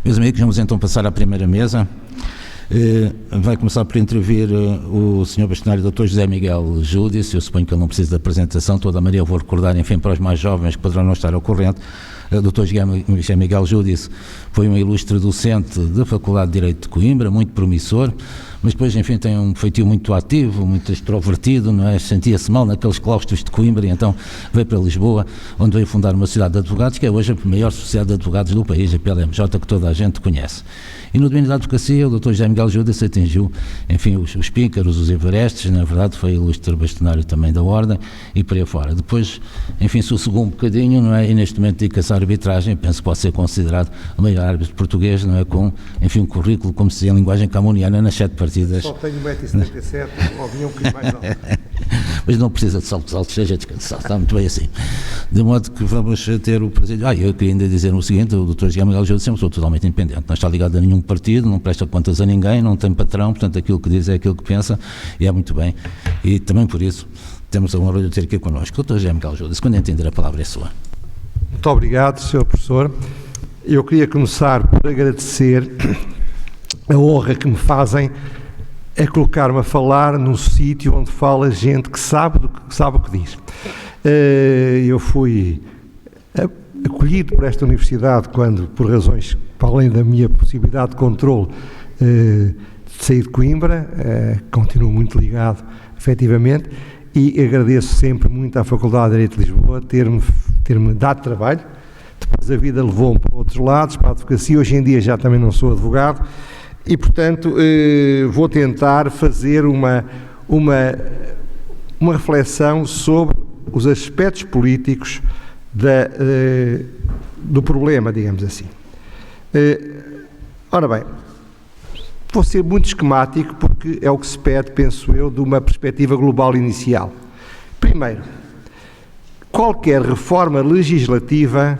Meus amigos, vamos então passar à primeira mesa. Vai começar por intervir o Sr. Bastonário Dr. José Miguel Júdice. Eu suponho que ele não precisa de apresentação, toda a maneira eu vou recordar, enfim, para os mais jovens que poderão não estar ao corrente. O Dr. José Miguel Júdice foi um ilustre docente da Faculdade de Direito de Coimbra, muito promissor, mas depois, enfim, tem um feitio muito ativo, muito extrovertido, não é? Sentia-se mal naqueles claustros de Coimbra e então veio para Lisboa, onde veio fundar uma sociedade de advogados, que é hoje a maior sociedade de advogados do país, a PLMJ, que toda a gente conhece. E no domínio da advocacia, o Dr. José Miguel Júdice atingiu, enfim, os píncaros, os everestes, na verdade foi ilustre bastonário também da Ordem e por aí fora. Depois, enfim, sossegou um bocadinho, não é? E neste momento dedica-se à arbitragem, penso que pode ser considerado o maior árbitro português, não é? Com, enfim, um currículo, como se diz em linguagem camoniana, nas 7 partidas. Só tenho 1,77 m, ou vinha um bocadinho mais alto. Mas não precisa de saltos altos, seja descansado, está muito bem assim. De modo que vamos ter o prazer. Eu queria ainda dizer o seguinte: o Dr. José Miguel Júdice é uma pessoa totalmente independente, não está ligado a nenhum partido, não presta contas a ninguém, não tem patrão, portanto aquilo que diz é aquilo que pensa, e é muito bem. E também por isso temos a honra de ter aqui connosco. Dr. José Miguel Júdice, quando entender a palavra é sua. Muito obrigado, Sr. Professor. Eu queria começar por agradecer a honra que me fazem a colocar-me a falar num sítio onde fala gente que sabe o que diz. Eu fui acolhido por esta universidade quando, por razões, para além da minha possibilidade de controle, de sair de Coimbra, continuo muito ligado, efetivamente, e agradeço sempre muito à Faculdade de Direito de Lisboa ter-me dado trabalho. Depois a vida levou-me para outros lados, para a advocacia. Hoje em dia já também não sou advogado e, portanto, vou tentar fazer uma reflexão sobre os aspectos políticos do problema, digamos assim. Ora bem, vou ser muito esquemático porque é o que se pede, penso eu, de uma perspectiva global inicial. Primeiro, qualquer reforma legislativa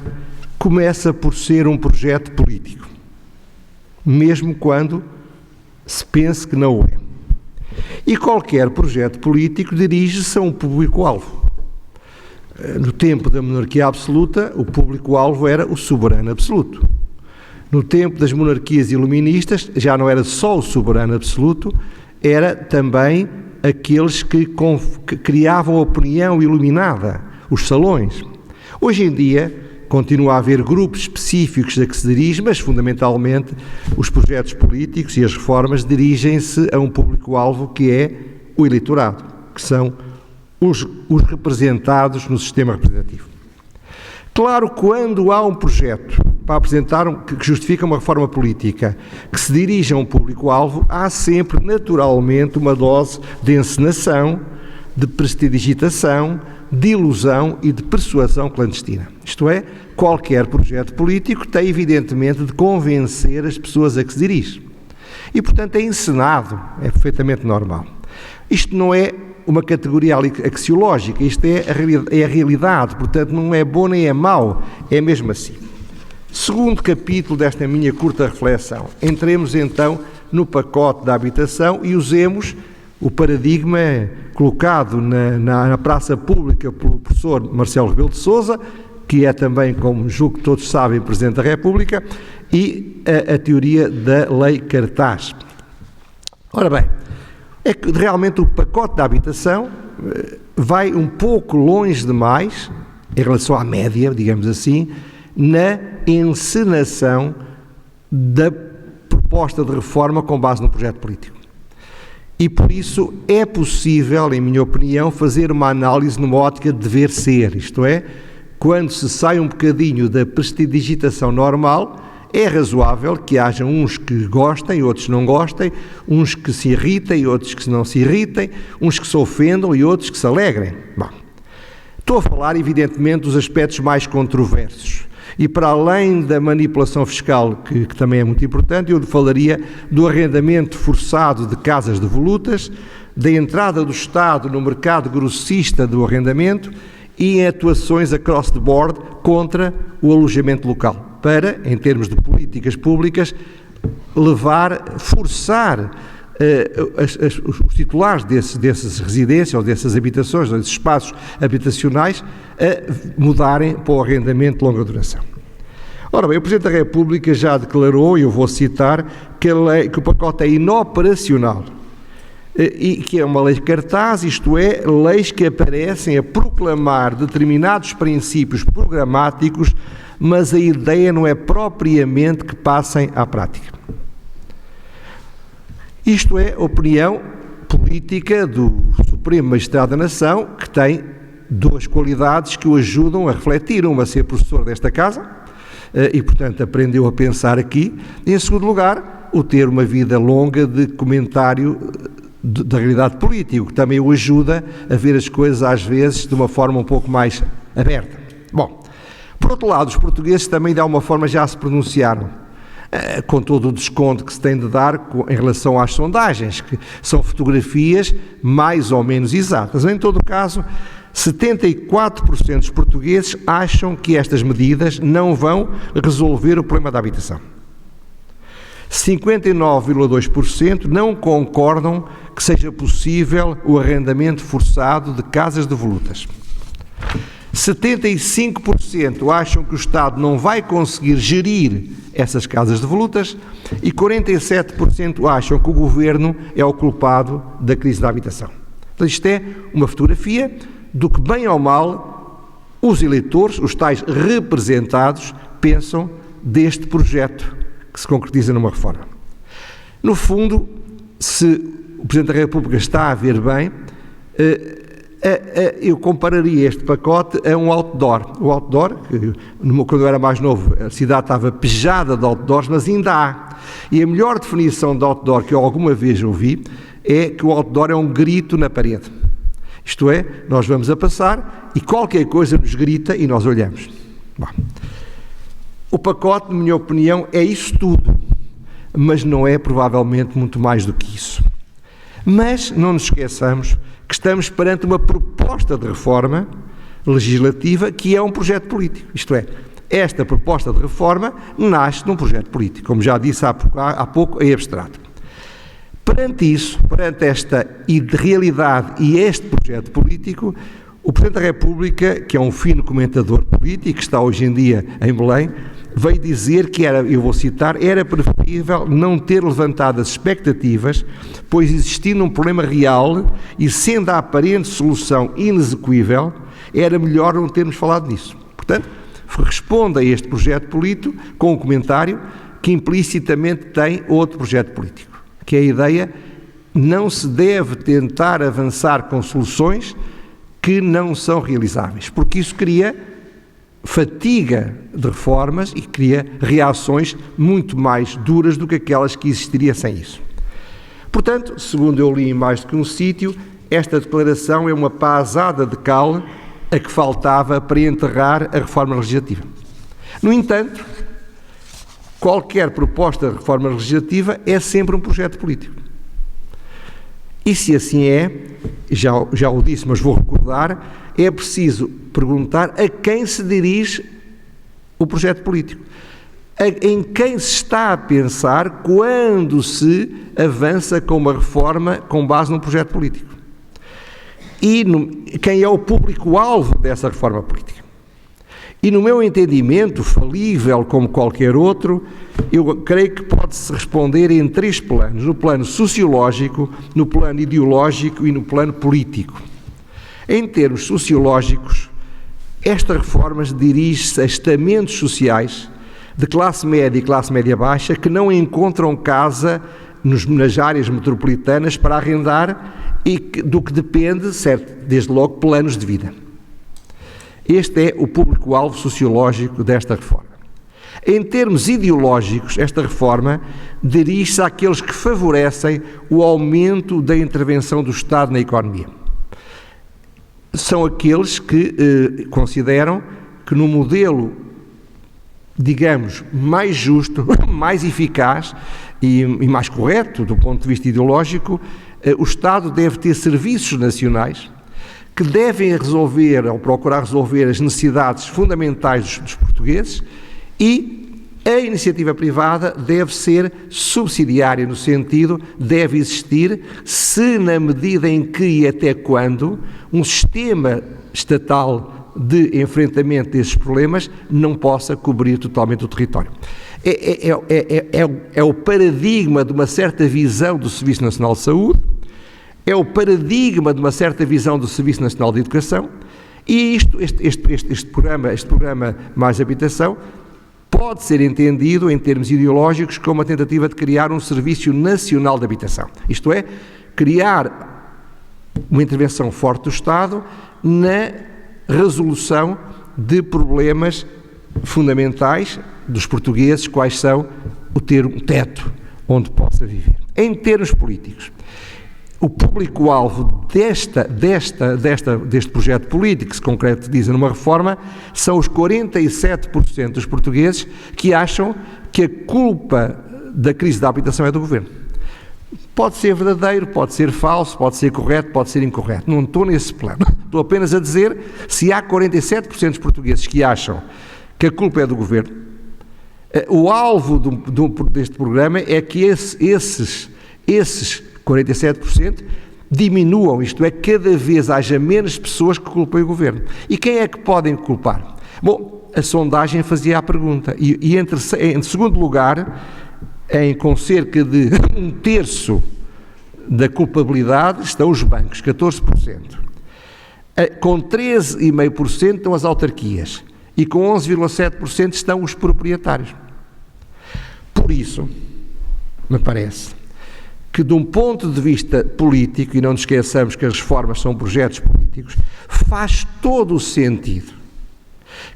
começa por ser um projeto político, mesmo quando se pense que não o é. E qualquer projeto político dirige-se a um público-alvo. No tempo da monarquia absoluta, o público-alvo era o soberano absoluto. No tempo das monarquias iluministas, já não era só o soberano absoluto, era também aqueles que criavam a opinião iluminada, os salões. Hoje em dia, continua a haver grupos específicos a que se dirige, mas fundamentalmente os projetos políticos e as reformas dirigem-se a um público-alvo que é o eleitorado, que são os representados no sistema representativo. Claro, quando há um projeto para apresentar que justifica uma reforma política que se dirige a um público-alvo, há sempre, naturalmente, uma dose de encenação, de prestidigitação, de ilusão e de persuasão clandestina. Isto é, qualquer projeto político tem, evidentemente, de convencer as pessoas a que se dirige. E, portanto, é encenado, é perfeitamente normal. Isto não é uma categoria axiológica, isto é a realidade, portanto, não é bom nem é mau, é mesmo assim. Segundo capítulo desta minha curta reflexão, entremos então no pacote da habitação e usemos o paradigma colocado na praça pública pelo professor Marcelo Rebelo de Sousa, que é também, como julgo que todos sabem, Presidente da República, e a teoria da Lei Cartaz. Ora bem, é que realmente o pacote da habitação vai um pouco longe demais, em relação à média, digamos assim, na encenação da proposta de reforma com base no projeto político. E por isso é possível, em minha opinião, fazer uma análise numa ótica de dever ser, isto é, quando se sai um bocadinho da prestidigitação normal, é razoável que haja uns que gostem, outros não gostem, uns que se irritem, outros que não se irritem, uns que se ofendam e outros que se alegrem. Bom, estou a falar, evidentemente, dos aspectos mais controversos. E para além da manipulação fiscal, que também é muito importante, eu falaria do arrendamento forçado de casas devolutas, da entrada do Estado no mercado grossista do arrendamento e em atuações across the board contra o alojamento local, para, em termos de políticas públicas, forçar os titulares dessas residências ou dessas habitações, ou desses espaços habitacionais, a mudarem para o arrendamento de longa duração. Ora bem, o Presidente da República já declarou, e eu vou citar, que o pacote é inoperacional e que é uma lei cartaz, isto é, leis que aparecem a proclamar determinados princípios programáticos, mas a ideia não é propriamente que passem à prática. Isto é a opinião política do Supremo Magistrado da Nação, que tem duas qualidades que o ajudam a refletir. Uma, ser professor desta casa, e, portanto, aprendeu a pensar aqui. E, em segundo lugar, o ter uma vida longa de comentário da realidade política, que também o ajuda a ver as coisas, às vezes, de uma forma um pouco mais aberta. Bom, por outro lado, os portugueses também, de alguma forma, já se pronunciaram, com todo o desconto que se tem de dar em relação às sondagens, que são fotografias mais ou menos exatas. Em todo o caso, 74% dos portugueses acham que estas medidas não vão resolver o problema da habitação. 59,2% não concordam que seja possível o arrendamento forçado de casas devolutas. 75% acham que o Estado não vai conseguir gerir essas casas devolutas e 47% acham que o Governo é o culpado da crise da habitação. Então, isto é uma fotografia do que, bem ou mal, os eleitores, os tais representados, pensam deste projeto que se concretiza numa reforma. No fundo, se o Presidente da República está a ver bem, eu compararia este pacote a um outdoor. O outdoor, quando eu era mais novo, a cidade estava pejada de outdoors, mas ainda há. E a melhor definição de outdoor que eu alguma vez ouvi é que o outdoor é um grito na parede. Isto é, nós vamos a passar e qualquer coisa nos grita e nós olhamos. Bom, o pacote, na minha opinião, é isso tudo, mas não é provavelmente muito mais do que isso. Mas não nos esqueçamos que estamos perante uma proposta de reforma legislativa que é um projeto político. Isto é, esta proposta de reforma nasce de um projeto político, como já disse há pouco, é abstrato. Perante isso, perante esta realidade e este projeto político, o Presidente da República, que é um fino comentador político, que está hoje em dia em Belém, veio dizer que era, eu vou citar, era preferível não ter levantado as expectativas, pois existindo um problema real e sendo a aparente solução inexequível, era melhor não termos falado nisso. Portanto, responde a este projeto político com um comentário que implicitamente tem outro projeto político, que é a ideia: não se deve tentar avançar com soluções que não são realizáveis, porque isso cria fatiga de reformas e cria reações muito mais duras do que aquelas que existiriam sem isso. Portanto, segundo eu li em mais do que um sítio, esta declaração é uma pasada de cal a que faltava para enterrar a reforma legislativa. No entanto, qualquer proposta de reforma legislativa é sempre um projeto político. E se assim é, já o disse, mas vou recordar, é preciso perguntar a quem se dirige o projeto político. Em quem se está a pensar quando se avança com uma reforma com base num projeto político. E quem é o público-alvo dessa reforma política. E no meu entendimento, falível como qualquer outro, eu creio que pode-se responder em três planos: no plano sociológico, no plano ideológico e no plano político. Em termos sociológicos, esta reforma dirige-se a estamentos sociais de classe média e classe média baixa que não encontram casa nas áreas metropolitanas para arrendar e do que depende, certo, desde logo, planos de vida. Este é o público-alvo sociológico desta reforma. Em termos ideológicos, esta reforma dirige-se àqueles que favorecem o aumento da intervenção do Estado na economia. São aqueles que consideram que no modelo, digamos, mais justo, mais eficaz e mais correto do ponto de vista ideológico, o Estado deve ter serviços nacionais que devem resolver ou procurar resolver as necessidades fundamentais dos portugueses, e a iniciativa privada deve ser subsidiária no sentido, deve existir se, na medida em que e até quando um sistema estatal de enfrentamento desses problemas não possa cobrir totalmente o território. É o paradigma de uma certa visão do Serviço Nacional de Saúde, é o paradigma de uma certa visão do Serviço Nacional de Educação, e este programa Mais Habitação pode ser entendido em termos ideológicos como uma tentativa de criar um Serviço Nacional de Habitação. Isto é, criar uma intervenção forte do Estado na resolução de problemas fundamentais dos portugueses, quais são o ter um teto onde possa viver. Em termos políticos, o público-alvo deste projeto político, que se concretiza numa reforma, são os 47% dos portugueses que acham que a culpa da crise da habitação é do Governo. Pode ser verdadeiro, pode ser falso, pode ser correto, pode ser incorreto. Não estou nesse plano. Estou apenas a dizer, se há 47% dos portugueses que acham que a culpa é do Governo, o alvo deste programa é que esses 47% diminuam, isto é, cada vez haja menos pessoas que culpem o Governo. E quem é que podem culpar? Bom, a sondagem fazia a pergunta. E em segundo lugar, com cerca de 1/3 da culpabilidade estão os bancos, 14%. Com 13,5% estão as autarquias. E com 11,7% estão os proprietários. Por isso, me parece que de um ponto de vista político, e não nos esqueçamos que as reformas são projetos políticos, faz todo o sentido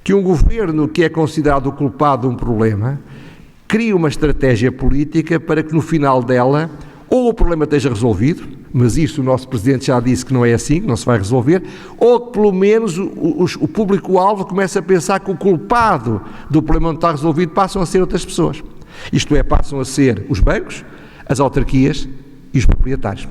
que um governo que é considerado o culpado de um problema crie uma estratégia política para que no final dela ou o problema esteja resolvido, mas isso o nosso Presidente já disse que não é assim, que não se vai resolver, ou que pelo menos o público-alvo comece a pensar que o culpado do problema não está resolvido passam a ser outras pessoas. Isto é, passam a ser os bancos, as autarquias e os proprietários.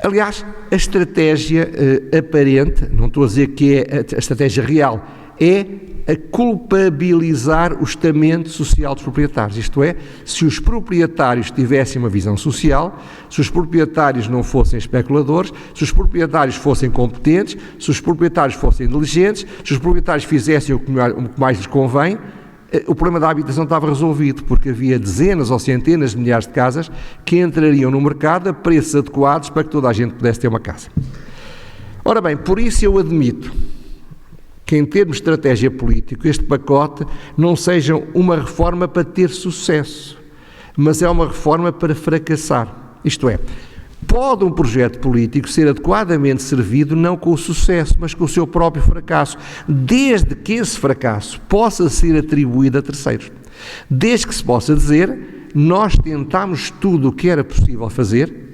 Aliás, a estratégia aparente, não estou a dizer que é a estratégia real, é a culpabilizar o estamento social dos proprietários. Isto é, se os proprietários tivessem uma visão social, se os proprietários não fossem especuladores, se os proprietários fossem competentes, se os proprietários fossem diligentes, se os proprietários fizessem o que mais lhes convém, o problema da habitação estava resolvido, porque havia dezenas ou centenas de milhares de casas que entrariam no mercado a preços adequados para que toda a gente pudesse ter uma casa. Ora bem, por isso eu admito que em termos de estratégia política este pacote não seja uma reforma para ter sucesso, mas é uma reforma para fracassar. Isto é, pode um projeto político ser adequadamente servido não com o sucesso, mas com o seu próprio fracasso, desde que esse fracasso possa ser atribuído a terceiros. Desde que se possa dizer, nós tentámos tudo o que era possível fazer.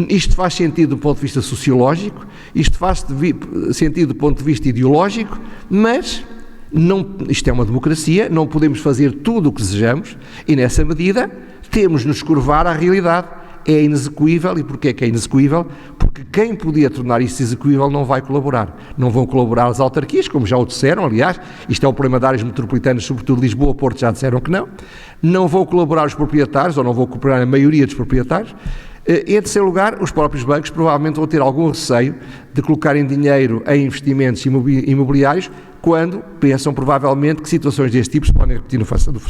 Isto faz sentido do ponto de vista sociológico, isto faz sentido do ponto de vista ideológico, mas isto é uma democracia, não podemos fazer tudo o que desejamos e, nessa medida, temos de nos curvar à realidade. É inexequível. E porquê que é inexequível? Porque quem podia tornar isso execuível não vai colaborar. Não vão colaborar as autarquias, como já o disseram, aliás, isto é o problema de áreas metropolitanas, sobretudo Lisboa, Porto, já disseram que não. Não vão colaborar os proprietários, ou não vão cooperar a maioria dos proprietários. Em terceiro lugar, os próprios bancos provavelmente vão ter algum receio de colocarem dinheiro em investimentos imobiliários quando pensam provavelmente que situações deste tipo se podem repetir no futuro.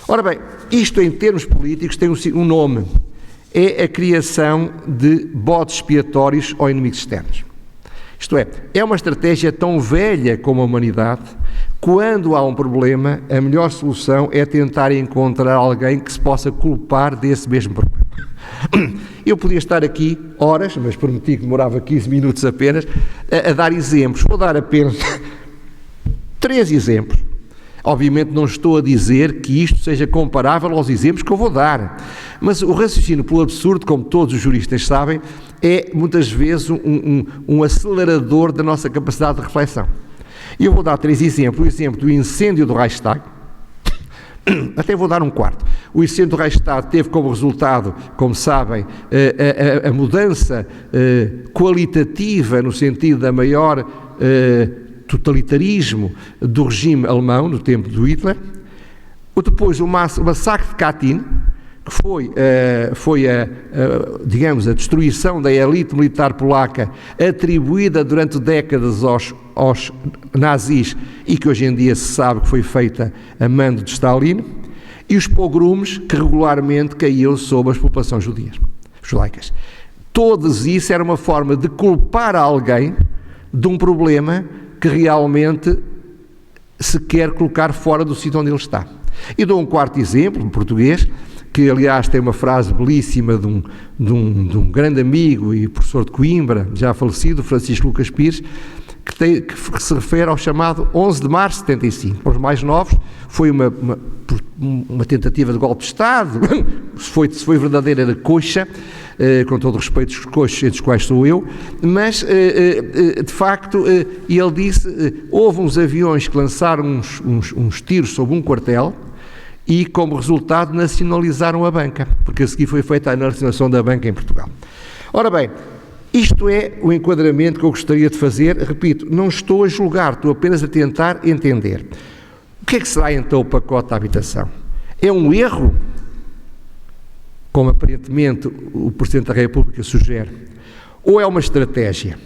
Ora bem, isto em termos políticos tem um nome, é a criação de bodes expiatórios ou inimigos externos. Isto é uma estratégia tão velha como a humanidade. Quando há um problema, a melhor solução é tentar encontrar alguém que se possa culpar desse mesmo problema. Eu podia estar aqui horas, mas prometi que demorava 15 minutos apenas, a dar exemplos. Vou dar apenas 3 exemplos. Obviamente não estou a dizer que isto seja comparável aos exemplos que eu vou dar, mas o raciocínio pelo absurdo, como todos os juristas sabem, é muitas vezes um acelerador da nossa capacidade de reflexão. E eu vou dar 3 exemplos. O exemplo do incêndio do Reichstag, até vou dar um quarto. O incêndio do Reichstag teve como resultado, como sabem, a mudança qualitativa no sentido da maior totalitarismo do regime alemão no tempo do Hitler. Depois o massacre de Katyn, que foi digamos, a destruição da elite militar polaca atribuída durante décadas aos nazis e que hoje em dia se sabe que foi feita a mando de Stalin, e os pogroms que regularmente caíam sobre as populações judaicas. Todos isso era uma forma de culpar alguém de um problema que realmente se quer colocar fora do sítio onde ele está. E dou um quarto exemplo, em português, que aliás tem uma frase belíssima de um grande amigo e professor de Coimbra, já falecido, Francisco Lucas Pires, que se refere ao chamado 11 de março de 75. Para os mais novos, foi uma tentativa de golpe de Estado, se foi verdadeira, era coxa, com todo o respeito dos coxos, entre os quais sou eu, mas, de facto, ele disse, houve uns aviões que lançaram uns tiros sobre um quartel e, como resultado, nacionalizaram a banca, porque a seguir foi feita a nacionalização da banca em Portugal. Ora bem, isto é o enquadramento que eu gostaria de fazer. Repito, não estou a julgar, estou apenas a tentar entender. O que é que será então o pacote de habitação? É um erro, como aparentemente o Presidente da República sugere, ou é uma estratégia?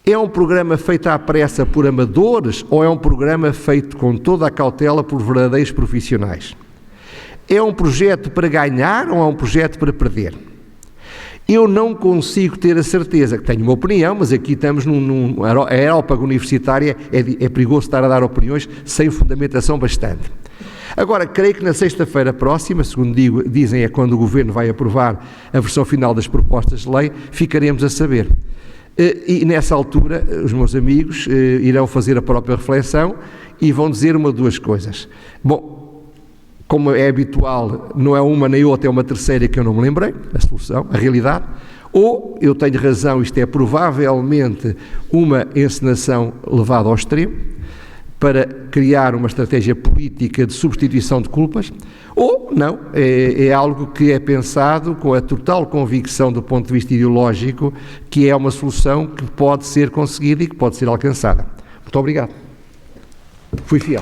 É um programa feito à pressa por amadores ou é um programa feito com toda a cautela por verdadeiros profissionais? É um projeto para ganhar ou é um projeto para Eu não consigo ter a certeza, que tenho uma opinião, mas aqui estamos num aerópago universitária, é perigoso estar a dar opiniões sem fundamentação bastante. Agora, creio que na sexta-feira próxima, segundo dizem é quando o Governo vai aprovar a versão final das propostas de lei, ficaremos a saber. E nessa altura, os meus amigos irão fazer a própria reflexão e vão dizer uma ou duas coisas. Bom, como é habitual, não é uma nem outra, é uma terceira que eu não me lembrei, a solução, a realidade. Ou eu tenho razão, isto é provavelmente uma encenação levada ao extremo, para criar uma estratégia política de substituição de culpas, ou não, é algo que é pensado com a total convicção do ponto de vista ideológico que é uma solução que pode ser conseguida e que pode ser alcançada. Muito obrigado. Fui fiel.